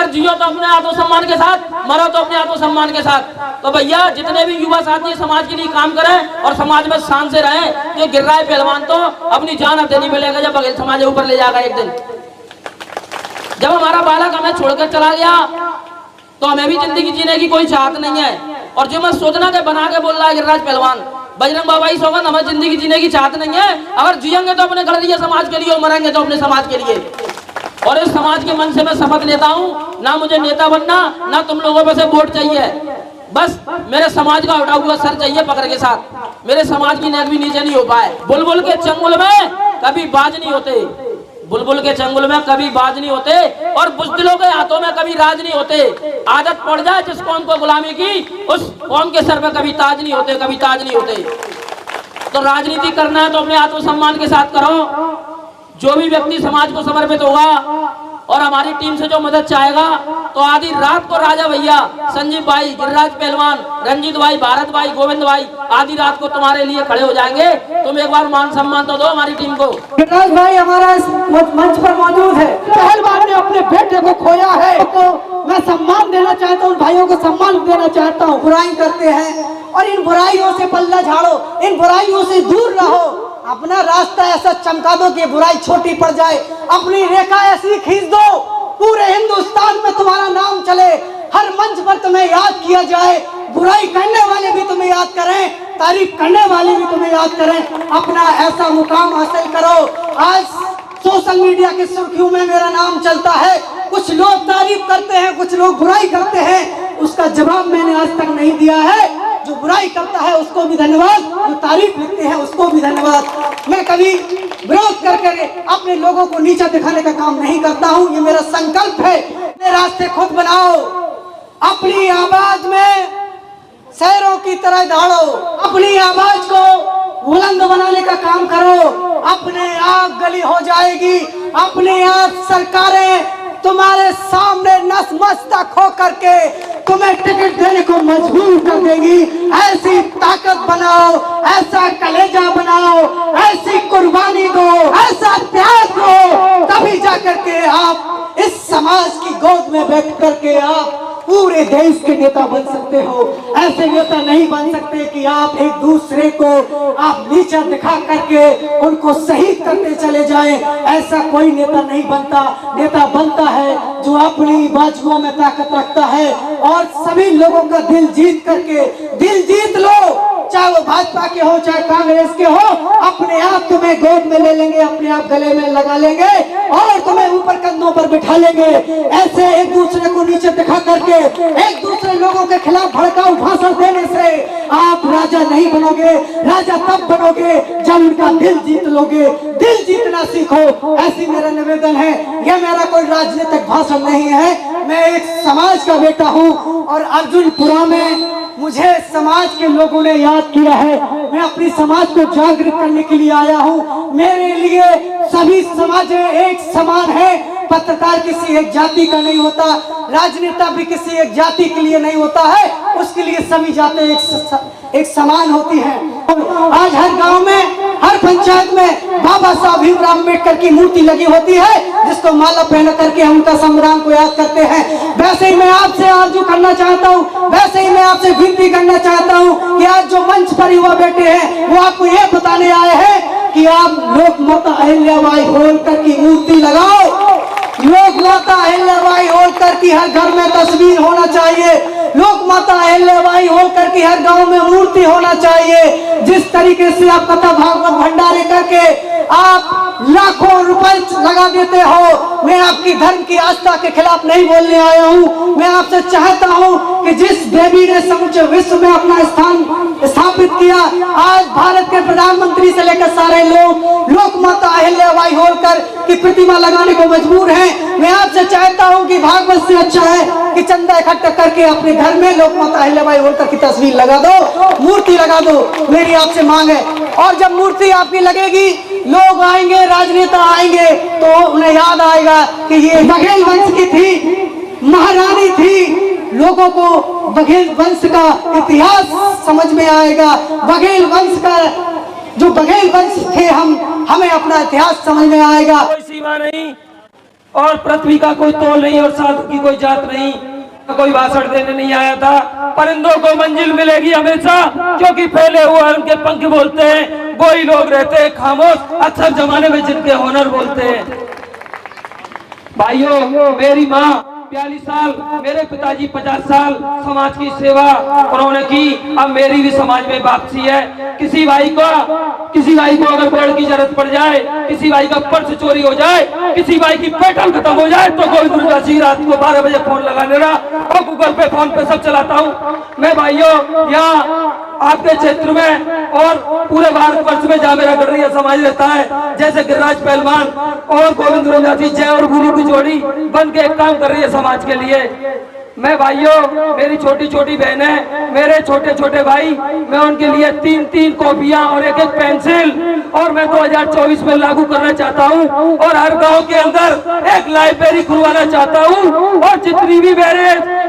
जियो तो अपने आत्मसम्मान के साथ, मरो तो अपने आत्मसम्मान के साथ। तो भैया जितने भी युवा साथी समाज के लिए काम करें और समाज में शान से रहें। ये गिर्राए पहलवान तो अपनी जान हथेली पे लेकर जब बघेल समाज ऊपर ले जाएगा एक दिन। जब हमारा बालक हमें छोड़कर चला गया तो हमें भी जिंदगी जीने की कोई चाहत नहीं है। और जो मैं सोचना के बना के बोल रहा है गिरिराज पहलवान, बजरंग बाबा ही सौगंध, हमें जिंदगी जीने की चाहत नहीं है। अगर जिएंगे तो अपने घर लिए समाज के लिए और मरेंगे तो अपने समाज के लिए। और इस समाज के मन से मैं शपथ लेता हूँ, ना मुझे नेता बनना, ना तुम लोगों में से वोट चाहिए। बस मेरे समाज का उठा हुआ सर चाहिए पकड़ के साथ। मेरे समाज की नेक भी नीचे नहीं हो पाए। बुलबुल के चंगुल में कभी बाज नहीं होते, बुलबुल के चंगुल में कभी बाज नहीं होते, और बुज़दिलों के हाथों में कभी राज नहीं होते। आदत पड़ जाए जिस कौम को गुलामी की, उस कौम के सर पे कभी ताज नहीं होते, कभी ताज नहीं होते। तो राजनीति करना है तो अपने आत्मसम्मान के साथ करो। जो भी व्यक्ति समाज को समर्पित होगा और हमारी टीम से जो मदद चाहेगा तो आधी रात को राजा भैया, संजीव भाई, गिरिराज पहलवान, रंजीत भाई, भारत भाई, गोविंद भाई आधी रात को तुम्हारे लिए खड़े हो जाएंगे। तुम एक बार मान सम्मान तो दो हमारी टीम को। गिरिराज भाई हमारा इस मंच पर मौजूद है। पहलवान ने अपने बेटे को खोया है, तो मैं सम्मान देना चाहता हूँ, भाइयों को सम्मान देना चाहता हूँ। बुराई करते हैं और इन बुराइयों से पल्ला झाड़ो, इन बुराइयों से दूर रहो। अपना रास्ता ऐसा चमका दो कि बुराई छोटी पड़ जाए। अपनी रेखा ऐसी खींच दो पूरे हिंदुस्तान में तुम्हारा नाम चले, हर मंच पर तुम्हें याद किया जाए। बुराई करने वाले भी तुम्हें याद करें, तारीफ करने वाले भी तुम्हें याद करें। अपना ऐसा मुकाम हासिल करो। आज सोशल मीडिया की सुर्खियों में मेरा नाम चलता है। कुछ लोग तारीफ करते हैं, कुछ लोग बुराई करते हैं, उसका जवाब मैंने आज तक नहीं दिया है। जो बुराई करता है उसको भी धन्यवाद, जो तारीफ लिखते हैं उसको भी धन्यवाद। मैं कभी विरोध करके अपने लोगों को नीचा दिखाने का काम नहीं करता हूँ, ये मेरा संकल्प है। अपने रास्ते खुद बनाओ, अपनी आवाज में शेरों की तरह दौड़ो, अपनी आवाज को बुलंद बनाने का काम करो। अपने आप गली हो जाएगी, अपने आप सरकारें तुम्हारे सामने नतमस्तक हो करके तुम्हें टिकट देने को मजबूर कर देंगी। ऐसी ताकत बनाओ, ऐसा कलेजा बनाओ, ऐसी कुर्बानी दो, ऐसा त्याग दो, तभी जाकर के आप इस समाज की गोद में बैठ करके आप पूरे देश के नेता बन सकते हो। ऐसे नेता नहीं बन सकते कि आप एक दूसरे को आप नीचा दिखा करके उनको शहीद करते चले जाएं। ऐसा कोई नेता नहीं बनता। नेता बनता है जो अपनी बाजुओं में ताकत रखता है और सभी लोगों का दिल जीत करके, दिल जीत लो, चाहे वो भाजपा के हो चाहे कांग्रेस के हो, अपने आप तुम्हें गोद में ले लेंगे, अपने आप गले में लगा लेंगे और तुम्हें ऊपर कंधों पर बिठा लेंगे। ऐसे एक दूसरे को नीचे दिखा करके, एक दूसरे लोगों के खिलाफ भड़काऊ भाषण देने से आप राजा नहीं बनोगे। राजा तब बनोगे जब उनका दिल जीत लोगे। दिल जीतना सीखो, ऐसी मेरा निवेदन है। यह मेरा कोई राजनीतिक भाषण नहीं है, मैं एक समाज का बेटा हूँ और अर्जुनपुरा में मुझे समाज के लोगों ने याद किया है। मैं अपनी समाज को जागृत करने के लिए आया हूँ। मेरे लिए सभी समाज एक समान है। पत्रकार किसी एक जाति का नहीं होता, राजनेता भी किसी एक जाति के लिए नहीं होता है, उसके लिए सभी जाति एक समान होती है। आज हर गांव में, हर पंचायत में बाबा साहब भीमराव अम्बेडकर की मूर्ति लगी होती है, जिसको माला पहन करके हम उनका संग्राम को याद करते हैं। वैसे ही मैं आपसे आरजू करना चाहता हूँ, वैसे ही मैं आपसे विनती करना चाहता हूँ कि आज जो मंच पर युवा बैठे हैं वो आपको ये बताने आए हैं कि आप लोक माता अहिल्याबाई होलकर की मूर्ति लगाओ। लोक माता अहिल्याबाई होलकर की हर घर में तस्वीर होना चाहिए। लोक माता अहिल्याबाई होलकर की हर गांव में मूर्ति होना चाहिए। जिस तरीके से आप कथा भागवत भंडारे करके आप लाखों रुपए लगा देते हो, मैं आपकी धर्म की आस्था के खिलाफ नहीं बोलने आया हूँ। मैं आपसे चाहता हूँ कि जिस देवी ने समूचे विश्व में अपना स्थान स्थापित किया, आज भारत के प्रधानमंत्री से लेकर सारे लोग लोक माता अहिल्याबाई होलकर की प्रतिमा लगाने को मजबूर हैं। मैं आपसे चाहता हूँ कि भागवत से अच्छा है कि चंदा इकट्ठा करके अपने घर में लोक माता अहिल्याबाई होलकर की तस्वीर लगा दो, मूर्ति लगा दो। मेरी आपसे मांग है। और जब मूर्ति आपकी लगेगी, लोग आएंगे, राजनेता आएंगे, तो उन्हें याद आएगा कि ये बघेल वंश की थी, महारानी थी। लोगों को बघेल वंश का इतिहास समझ में आएगा। बघेल वंश का जो बघेल वंश थे हमें अपना इतिहास समझ में आएगा। कोई सीमा नहीं और पृथ्वी का कोई तोल नहीं और साधु की कोई जात नहीं। कोई भाषण देने नहीं आया था। परिंदों को मंजिल मिलेगी हमेशा, क्योंकि फैले हुए उनके पंख बोलते हैं। कोई लोग रहते हैं खामोश, अक्सर जमाने में जिनके हुनर बोलते हैं। भाइयों, मेरी माँ 42 साल, मेरे पिताजी 50 साल समाज की सेवा उन्होंने की। अब मेरी भी समाज में वापसी है। किसी भाई को अगर ब्लड की जरूरत पड़ जाए, किसी भाई का पर्स चोरी हो जाए, किसी भाई की पेट्रोल खत्म हो जाए, तो गोविंद गुरुदासी रात को 12 बजे फोन लगा लेना और गूगल पे फोन पे सब चलाता हूँ मैं। भाइयों, यहाँ आपके क्षेत्र में और पूरे भारतवर्ष में जहाँ मेरा गढ़रिया समाज रहता है, जैसे गिरिराज पहलवान और गोविंद गुरुदासी जय और गुरु की जोड़ी बन के एक काम कर रही है समाज के लिए। मैं भाइयों, मेरी छोटी छोटी बहनें, मेरे छोटे छोटे भाई, मैं उनके लिए 3-3 कॉपियां और एक पेंसिल और मैं 2024 में लागू करना चाहता हूं और हर गांव के अंदर एक लाइब्रेरी खुलवाना चाहता हूं। और जितनी भी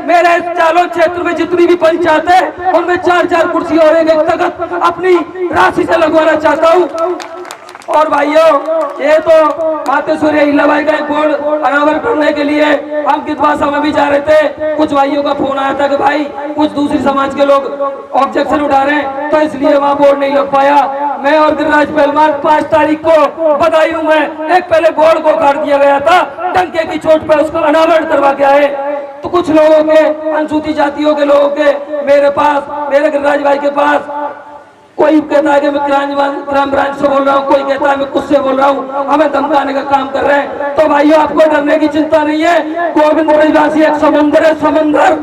मेरे चालों क्षेत्र में जितनी भी पंचायत है, उनमें 4-4 कुर्सी और एक तख्त अपनी राशि से लगवाना चाहता हूं। और भाइयों, ये तो मातेश्वरी अहिल्याबाई का एक बोर्ड अनावरण करने के लिए हम किस भाषा में भी जा रहे थे। कुछ भाइयों का फोन आया था कि भाई कुछ दूसरी समाज के लोग ऑब्जेक्शन उठा रहे हैं, तो इसलिए वहाँ बोर्ड नहीं लग पाया। मैं और गिरिराज पहलवान 5 तारीख को बदायूं में एक पहले बोर्ड को उखाड़ दिया गया था, डंके की चोट पर उसको अनावरण करवा के आए। तो कुछ लोगों के, अनुसूचित जातियों के लोगों के मेरे पास, मेरे गिरिराज भाई के पास, कोई कहता है कि मैं क्राइम ब्रांच से बोल रहा हूँ, कोई कहता है मैं कुछ से बोल रहा हूँ, हमें धमकाने का काम कर रहे हैं। तो भाइयों, आपको डरने की चिंता नहीं है। गोविंद गुरुदासी एक समंदर है, समंदर।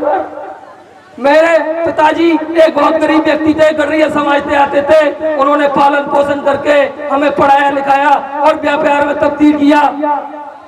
मेरे पिताजी एक बहुत गरीब व्यक्ति थे, गढ़रिया समाज से आते थे। उन्होंने पालन पोषण करके हमें पढ़ाया लिखाया और व्यापार में तब्दील किया।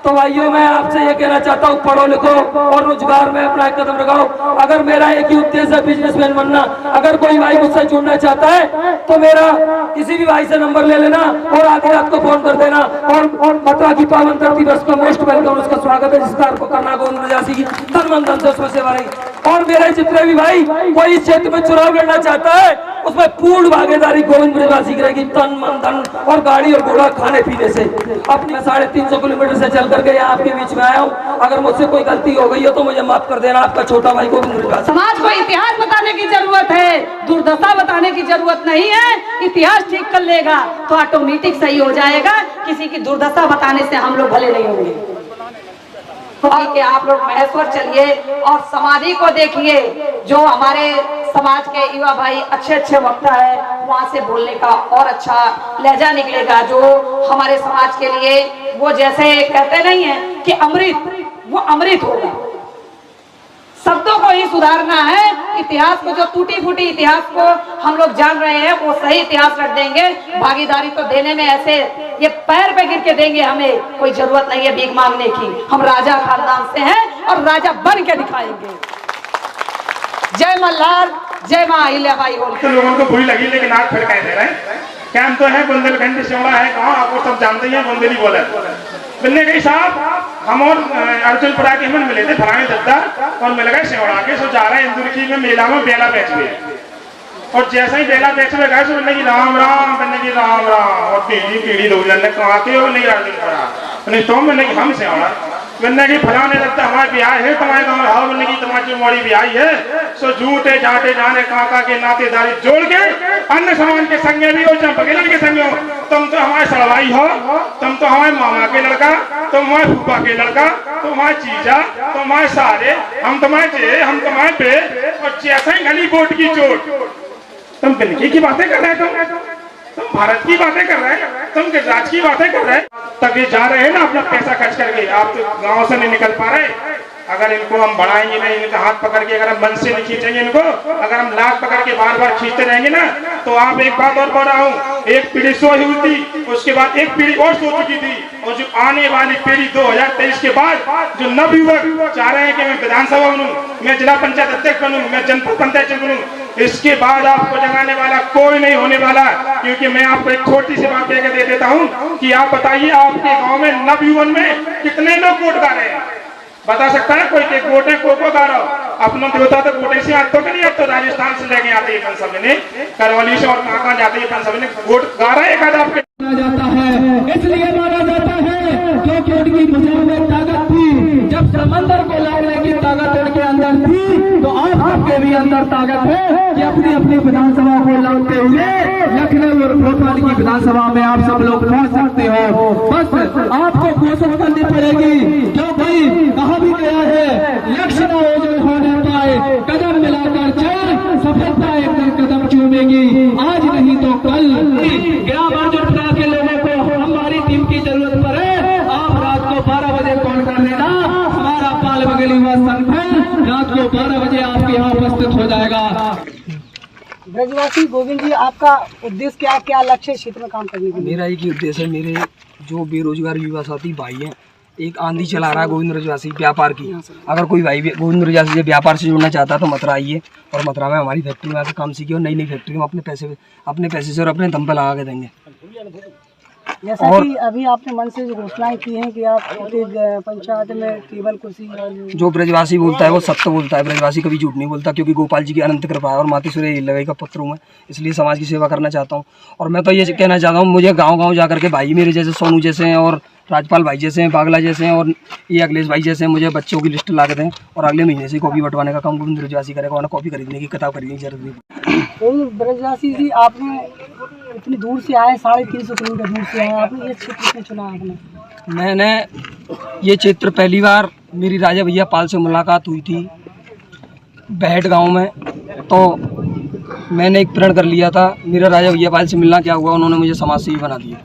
तो भाइयों, मैं आपसे ये कहना चाहता हूँ, पढ़ो लिखो और रोजगार में अपना कदम लगाओ। अगर मेरा एक ही उद्देश्य है बिजनेसमैन बनना, अगर कोई भाई मुझसे जुड़ना चाहता है तो मेरा किसी भी भाई से नंबर ले लेना और आधी रात को फोन कर देना। और मथुरा की पावन धरती पर उसका मोस्ट वेलकम, उसका स्वागत है, जिसका आपको करना गोविंद गुरुदासी की तन मन धन से उसमें सेवा रही। और मेरे जितने भी भाई कोई इस क्षेत्र में चुनाव लड़ना चाहता है, उसमें पूर्ण भागीदारी गोविंद गुरुदासी की रहेगी, तन मन धन और गाड़ी और घोड़ा खाने पीने से। अपनी 350 किलोमीटर से चल करके यहाँ आपके बीच में आया हूँ। अगर मुझसे कोई गलती हो गई हो तो मुझे माफ कर देना। आपका छोटा भाई गोविंद गुरुदासी। समाज को इतिहास बताने की जरूरत है, दुर्दशा बताने की जरूरत नहीं है। इतिहास ठीक कर लेगा तो ऑटोमेटिक सही हो जाएगा। किसी की दुर्दशा बताने से हम लोग भले नहीं होंगे। तो कि आप लोग महेश्वर चलिए और समाधि को देखिए। जो हमारे समाज के युवा भाई अच्छे अच्छे वक्ता है, वहाँ से बोलने का और अच्छा लहजा निकलेगा, जो हमारे समाज के लिए वो जैसे कहते नहीं है कि अमृत, वो अमृत होगा। शब्दों को ही सुधारना है। इतिहास को, जो टूटी फूटी इतिहास को हम लोग जान रहे हैं, वो सही इतिहास रख देंगे। भागीदारी तो देने में ऐसे ये पैर पे गिर के देंगे, हमें कोई जरूरत नहीं है भीख मांगने की। हम राजा खानदान से हैं और राजा बन के दिखाएंगे। जय मल्हार, जय माँ अहिल्याबाई। तो लोगों को बुरी लगी, लेकिन आप खड़काए दे रहे हैं। क्या हम तो है बुंदेलखंड सेवड़ा है, कहाँ आपको सब जानते हैं, बुंदेली बोले। मिलने गई साहब, हम और अर्जुनपुरा के हम मिले थे फलाने दद्दा, और मिल गए सेवड़ा के। सो जा रहे इंदुरखी में मेला में बेला बेच गए, और जैसे ही बेला बेच में गए, मिलने की राम राम, मिलने की राम राम, और पीढ़ी लोग जानने कहाँ के हो, नहीं अर्जुनपुरा नहीं तो मिलने की हम सेवड़ा। मिलने की फलाने लगता हमारे ब्याह है, तुम्हारे गाँव में हाउ मिलने की तुम्हारी मोड़ी ब्याह है। सो झूठे जाटे जाने काका के नातेदारी जोड़ के अन्य समाज के संगे भी हो, चंपकेलन के संगे हो। तुम तो हमारे सड़वाई हो, तुम तो हमारे मामा के लड़का, तुम हमारे फूफा के लड़का, तुम हमारे चीजा, तुम हमारे सारे, हम तुम्हारे चे, हम तुम्हारे पे, और जैसा ही गली बोट की चोट। तुम बिल्की की बातें कर रहे हो, तुम भारत की बातें कर रहे हैं, तुम गुजरात की बातें कर रहे हैं। तब ये जा रहे हैं ना अपना पैसा खर्च करके। आप तो गांव से नहीं निकल पा रहे। अगर इनको हम बढ़ाएंगे नहीं, इनका हाथ पकड़ के अगर हम मन से नहीं खींचेंगे इनको, अगर हम लाख पकड़ के बार बार खींचते रहेंगे ना, तो आप एक बात और बोल रहा हूँ, एक पीढ़ी सो हुई थी, उसके बाद एक पीढ़ी और सो चुकी थी, और जो आने वाली पीढ़ी 2023 के बाद जो नवयुवक चाह रहे हैं कि मैं विधानसभा बनूं, मैं जिला पंचायत अध्यक्ष बनूं, मैं जनपद पंचायत बनूं, इसके बाद आपको जगाने वाला कोई नहीं होने वाला। क्योंकि मैं आपको एक छोटी सी बात कह के दे देता हूँ कि आप बताइए आपके गाँव में नवयुवन में कितने लोग वोट गा रहे हैं? बता सकता है कोई के वोट है? को गा रहा हो? अपना देवता तो वोटे से आता तो नहीं, अब तो राजस्थान से लेके आते हैं सब ने, करौली से और कहाँ जाते हैं सब ने वोट गा रहा है। एक आध आपके जाता है इसलिए माना जाता है क्योंकि उनकी भुजाओं में ताकत अंदर ताकत है कि अपनी अपनी विधानसभा को लौटते हुए लखनऊ और भोपाल की विधानसभा में आप सब लोग पहुंच सकते हो। बस आपको कोशिश करनी पड़ेगी, क्यों भाई कहा भी गया है लक्ष्य न ओझल होने पाए, कदम मिलाकर चल सफलता एक दिन कदम चूमेगी, आज नहीं तो कल। ग्राम अर्जुन के लोगों को हमारी टीम की जरूरत पड़े, आप रात को 12 बजे कॉल कर लेना, हमारा पाल बगल युवा संगठन रात को 12 बजे आपके यहाँ उपस्थित हो जाएगा। ब्रजवासी गोविंद जी, आपका उद्देश्य क्या, क्या लक्ष्य क्षेत्र में काम करने के लिए? मेरा एक ही उद्देश्य है, मेरे जो बेरोजगार युवा साथी भाई हैं, एक आंधी चला रहा है गोविंद ब्रजवासी व्यापार की। अगर कोई भाई गोविंद ब्रजवासी से व्यापार से जुड़ना चाहता है तो मथुरा आइए, और मथुरा में हमारी फैक्ट्री में आकर काम सीखिए, और नई नई फैक्ट्री में अपने पैसे से और अपने दम पर लगा के देंगे। जैसा कि अभी आपने मन से जो घोषणाएं की हैं कि आप पंचायत में केवल कुर्सी, जो ब्रजवासी बोलता है वो सत्य बोलता है, ब्रजवासी कभी झूठ नहीं बोलता, क्योंकि गोपाल जी की अनंत कृपा है और मातेश्वरी अहिल्याबाई का पुत्र हूँ मैं, इसलिए समाज की सेवा करना चाहता हूँ। और मैं तो ये कहना चाहता हूँ, मुझे गाँव जा करके भाई मेरे जैसे सोनू जैसे हैं, और राजपाल भाई जैसे हैं, बागला जैसे हैं, और ये अखिलेश भाई जैसे हैं, मुझे बच्चों की लिस्ट ला के दें, और अगले महीने से कॉपी बंटवाने का काम गोविंद ब्रजवासी करेगा, वरना कॉपी खरीदने की, किताब खरीदने की जरूरत नहीं। ब्रजवासी जी, आपने इतनी दूर से आए, 350 किलोमीटर दूर से आए, आपने ये क्षेत्र क्यों चुना आपने? मैंने ये क्षेत्र पहली बार मेरी राजा भैया पाल से मुलाकात हुई थी बहट गांव में, तो मैंने एक प्रण कर लिया था, मेरा राजा भैया पाल से मिलना क्या हुआ, उन्होंने मुझे समाज सेवी बना दिया।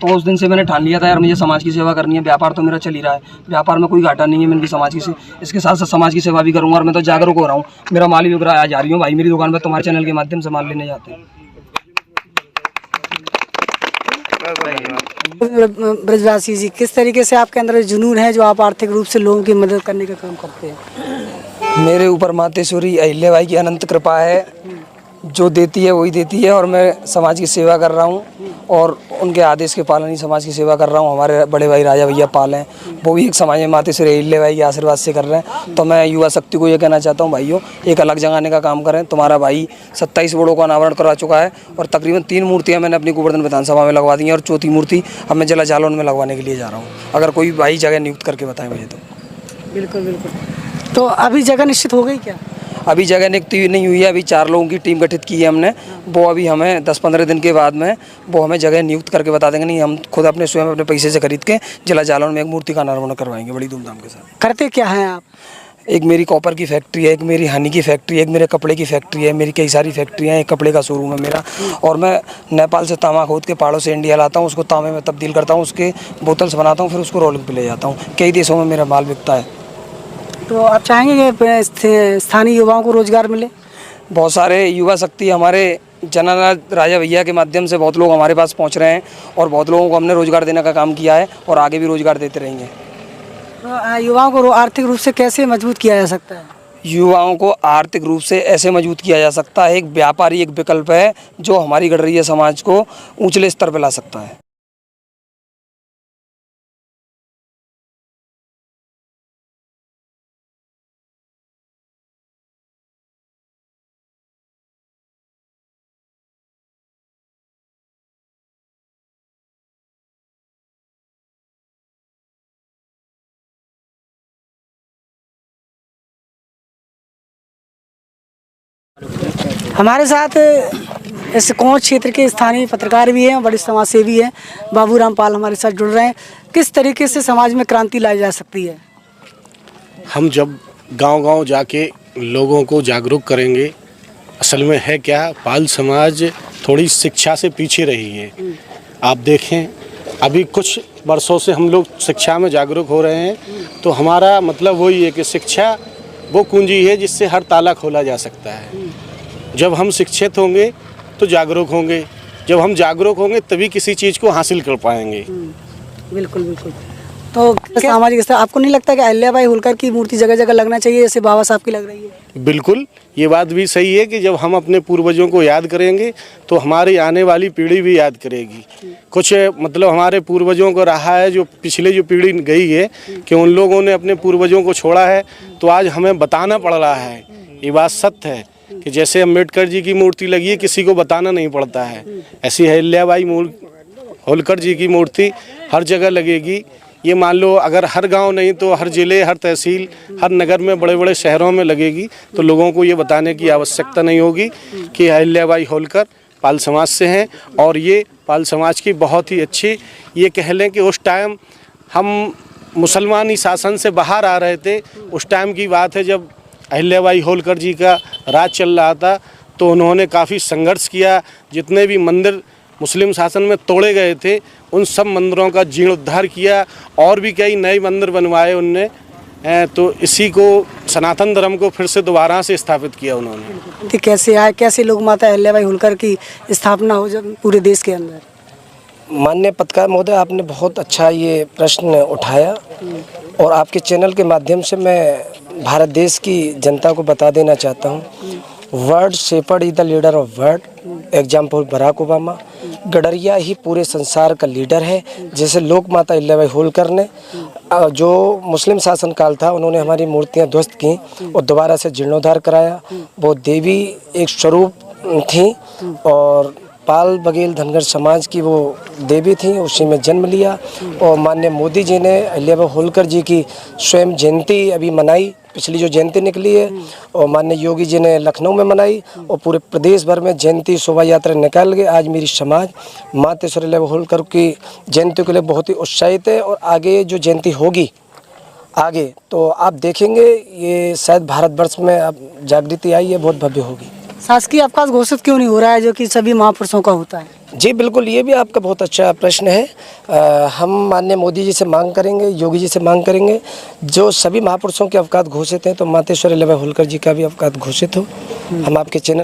तो उस दिन से मैंने ठान लिया था यार मुझे समाज की सेवा करनी है। व्यापार तो मेरा चल ही रहा है, व्यापार में कोई घाटा नहीं है, मैं भी समाज की इसके साथ साथ समाज की सेवा भी करूँगा, और मैं तो जागरूक हो रहा हूँ। मेरा माल भी बिक रहा है, जा रही हूँ भाई मेरी दुकान पर, तुम्हारे चैनल के माध्यम से माल लेने जाते हैं। ब्रजवासी जी, किस तरीके से आपके अंदर जुनून है जो आप आर्थिक रूप से लोगों की मदद करने का काम करते हैं? मेरे ऊपर मातेश्वरी अहिल्याबाई की अनंत कृपा है, जो देती है वही देती है, और मैं समाज की सेवा कर रहा हूँ, और उनके आदेश के पालन ही समाज की सेवा कर रहा हूँ। हमारे बड़े भाई राजा भैया पाल हैं, वो भी एक समाज में मातेश्वरी अहिल्याबाई के आशीर्वाद से कर रहे हैं। तो मैं युवा शक्ति को ये कहना चाहता हूँ, भाइयों एक अलग जगाने का काम करें। तुम्हारा भाई 27 बोर्डों का अनावरण करा चुका है, और तकरीबन 3 मूर्तियाँ मैंने अपनी गोवर्धन विधानसभा में लगवा दी हैं, और चौथी मूर्ति अब मैं जला जालौन में लगवाने के लिए जा रहा हूँ। अगर कोई भाई जगह नियुक्त करके बताएं मुझे तो। बिल्कुल बिल्कुल। तो अभी जगह निश्चित हो गई क्या? अभी जगह नियुक्ति नहीं हुई है, अभी 4 लोगों की टीम गठित की है हमने, वो अभी हमें 10-15 दिन के बाद में वो हमें जगह नियुक्त करके बता देंगे। नहीं, हम खुद अपने स्वयं अपने पैसे से खरीद के जिला जालौन में एक मूर्ति का अनावरण करवाएंगे बड़ी धूमधाम के साथ। करते क्या हैं आप? एक मेरी कॉपर की फैक्ट्री है, एक मेरी हनी की फैक्ट्री है, एक मेरे कपड़े की फैक्ट्री है, मेरी कई सारी फैक्ट्रियाँ हैं, एक कपड़े का शोरूम है मेरा, और मैं नेपाल से तांबा खोद के पहाड़ों से इंडिया लाता हूँ, उसको तांबे में तब्दील करता हूँ, उसके बोतल्स बनाता हूँ, फिर उसको रोलिंग पे ले जाता हूँ। कई देशों में मेरा माल बिकता है। तो आप चाहेंगे कि स्थानीय युवाओं को रोजगार मिले? बहुत सारे युवा शक्ति हमारे जनानाथ राजा भैया के माध्यम से बहुत लोग हमारे पास पहुंच रहे हैं, और बहुत लोगों को हमने रोजगार देने का काम किया है, और आगे भी रोजगार देते रहेंगे। तो युवाओं को आर्थिक रूप से कैसे मजबूत किया जा सकता है? युवाओं को आर्थिक रूप से ऐसे मजबूत किया जा सकता है, एक व्यापार ही एक विकल्प है जो हमारी गडरिया समाज को ऊंचले स्तर पर ला सकता है। हमारे साथ इस कोंच क्षेत्र के स्थानीय पत्रकार भी हैं, बड़े समाज सेवी हैं, बाबूराम पाल हमारे साथ जुड़ रहे हैं। किस तरीके से समाज में क्रांति लाई जा सकती है? हम जब गांव-गांव जाके लोगों को जागरूक करेंगे। असल में है क्या, पाल समाज थोड़ी शिक्षा से पीछे रही है। आप देखें अभी कुछ वर्षों से हम लोग शिक्षा में जागरूक हो रहे हैं, तो हमारा मतलब वही है कि शिक्षा वो कुंजी है जिससे हर ताला खोला जा सकता है। जब हम शिक्षित होंगे तो जागरूक होंगे, जब हम जागरूक होंगे तभी किसी चीज़ को हासिल कर पाएंगे। बिल्कुल बिल्कुल। तो सामाजिक स्तर, आपको नहीं लगता कि अहिल्याबाई होलकर की मूर्ति जगह जगह लगना चाहिए जैसे बाबा साहब की लग रही है? बिल्कुल, ये बात भी सही है कि जब हम अपने पूर्वजों को याद करेंगे तो हमारी आने वाली पीढ़ी भी याद करेगी। कुछ मतलब हमारे पूर्वजों को रहा है, जो पिछले जो पीढ़ी गई है कि उन लोगों ने अपने पूर्वजों को छोड़ा है, तो आज हमें बताना पड़ रहा है। ये बात सत्य है कि जैसे अम्बेडकर जी की मूर्ति लगी है, किसी को बताना नहीं पड़ता है, ऐसी अहिल्याबाई होलकर जी की मूर्ति हर जगह लगेगी। ये मान लो अगर हर गांव नहीं तो हर जिले, हर तहसील, हर नगर में, बड़े बड़े शहरों में लगेगी तो लोगों को ये बताने की आवश्यकता नहीं होगी कि अहिल्याबाई होलकर पाल समाज से हैं। और ये पाल समाज की बहुत ही अच्छी, ये कह लें कि उस टाइम हम मुसलमानी शासन से बाहर आ रहे थे, उस टाइम की बात है जब अहिल्याबाई होलकर जी का राज चल रहा था, तो उन्होंने काफ़ी संघर्ष किया। जितने भी मंदिर मुस्लिम शासन में तोड़े गए थे उन सब मंदिरों का जीर्णोद्धार किया और भी कई नए मंदिर बनवाए उनने। तो इसी को सनातन धर्म को फिर से दोबारा से स्थापित किया उन्होंने। कि कैसे आए, कैसे लोग माता अहिल्याबाई होलकर की स्थापना हो जब पूरे देश के अंदर। माननीय पत्रकार महोदय, आपने बहुत अच्छा ये प्रश्न उठाया और आपके चैनल के माध्यम से मैं भारत देश की जनता को बता देना चाहता हूँ, world shepherd is the leader of world, example Barack Obama. गडरिया ही पूरे संसार का लीडर है। जैसे लोक माता अहिल्याबाई होलकर ने जो मुस्लिम शासन काल था, उन्होंने हमारी मूर्तियां ध्वस्त की और दोबारा से जीर्णोद्धार कराया। वो देवी एक स्वरूप थी और पाल बघेल धनगर समाज की वो देवी थी, उसी में जन्म लिया। और माननीय मोदी जी ने अहिल्याबाई होलकर जी की स्वयं जयंती अभी मनाई, पिछली जो जयंती निकली है, और माननीय योगी जी ने लखनऊ में मनाई और पूरे प्रदेश भर में जयंती शोभा यात्रा निकाल गए। आज मेरी समाज माता अहिल्याबाई होलकर की जयंती के लिए बहुत ही उत्साहित है और आगे जो जयंती होगी आगे तो आप देखेंगे ये शायद भारतवर्ष में अब जागृति आई है, बहुत भव्य होगी। शासकीय अवकाश घोषित क्यों नहीं हो रहा है जो कि सभी महापुरुषों का होता है? जी बिल्कुल, ये भी आपका बहुत अच्छा प्रश्न है। हम माननीय मोदी जी से मांग करेंगे, योगी जी से मांग करेंगे, जो सभी महापुरुषों के अवकाश घोषित हैं तो माता अहिल्याबाई होलकर जी का भी अवकाश घोषित हो। हम आपके चैनल